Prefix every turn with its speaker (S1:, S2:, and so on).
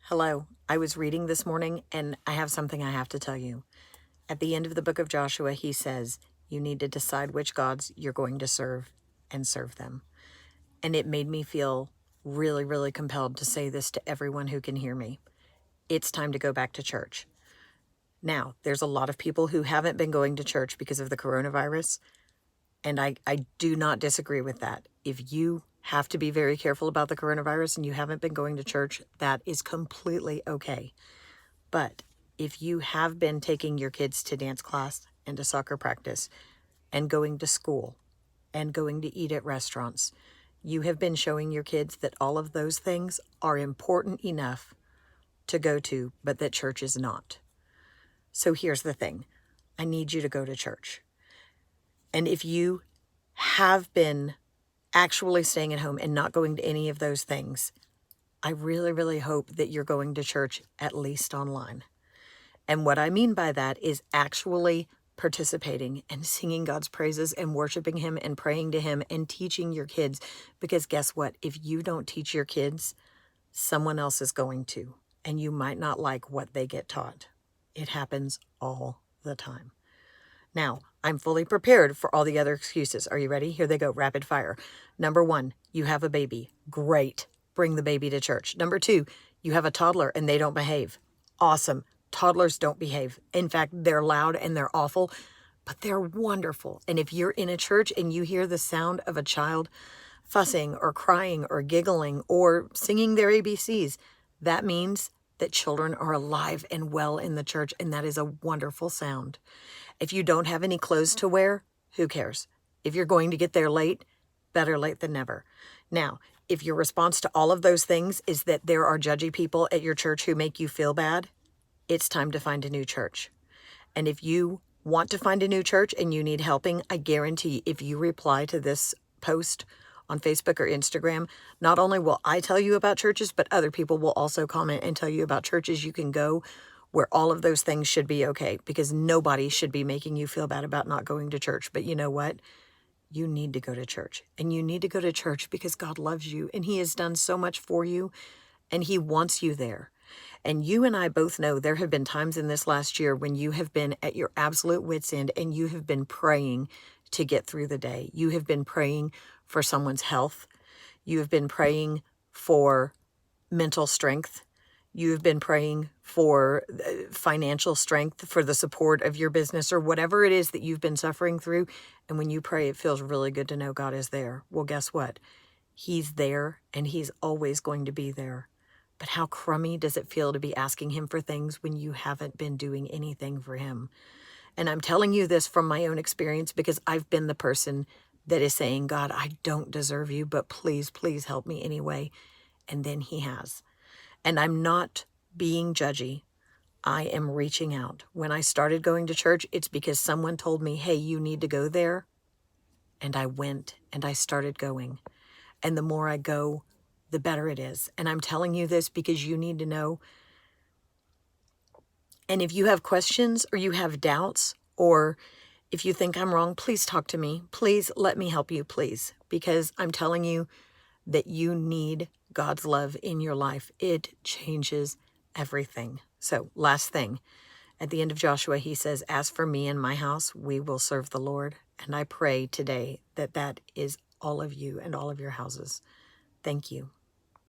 S1: Hello. I was reading this morning and I have something I have to tell you. At the end of the book of Joshua, he says, you need to decide which gods you're going to serve and serve them. And it made me feel really, really compelled to say this to everyone who can hear me. It's time to go back to church. Now, there's a lot of people who haven't been going to church because of the coronavirus, and I do not disagree with that. If you have to be very careful about the coronavirus and you haven't been going to church, that is completely okay. But if you have been taking your kids to dance class and to soccer practice and going to school and going to eat at restaurants, you have been showing your kids that all of those things are important enough to go to, but that church is not. So here's the thing. I need you to go to church. And if you have been actually staying at home and not going to any of those things, I really, really hope that you're going to church at least online. And what I mean by that is actually participating and singing God's praises and worshiping Him and praying to Him and teaching your kids. Because guess what? If you don't teach your kids, someone else is going to. And you might not like what they get taught. It happens all the time. Now, I'm fully prepared for all the other excuses. Are you ready? Here they go, rapid fire. Number 1, you have a baby. Great. Bring the baby to church. Number 2, you have a toddler and they don't behave. Awesome. Toddlers don't behave. In fact, they're loud and they're awful, but they're wonderful. And if you're in a church and you hear the sound of a child fussing or crying or giggling or singing their ABCs, that means that children are alive and well in the church, and that is a wonderful sound. If you don't have any clothes to wear, who cares? If you're going to get there late, better late than never. Now, if your response to all of those things is that there are judgy people at your church who make you feel bad, it's time to find a new church. And if you want to find a new church and you need helping, I guarantee if you reply to this post on Facebook or Instagram, not only will I tell you about churches, but other people will also comment and tell you about churches you can go where all of those things should be okay, because nobody should be making you feel bad about not going to church. But you know what? You need to go to church, and you need to go to church because God loves you and He has done so much for you and He wants you there. And you and I both know there have been times in this last year when you have been at your absolute wit's end and you have been praying to get through the day. You have been praying for someone's health. You have been praying for mental strength. You have been praying for financial strength, for the support of your business, or whatever it is that you've been suffering through. And when you pray, it feels really good to know God is there. Well, guess what? He's there and He's always going to be there. But how crummy does it feel to be asking Him for things when you haven't been doing anything for Him? And I'm telling you this from my own experience because I've been the person that is saying, God, I don't deserve you, but please, please help me anyway. And then He has. And I'm not being judgy. I am reaching out. When I started going to church, it's because someone told me, hey, you need to go there. And I went and I started going. And the more I go, the better it is. And I'm telling you this because you need to know. And if you have questions or you have doubts, or if you think I'm wrong, please talk to me. Please let me help you, please. Because I'm telling you that you need God's love in your life. It changes everything. So last thing, at the end of Joshua, he says, as for me and my house, we will serve the Lord. And I pray today that that is all of you and all of your houses. Thank you.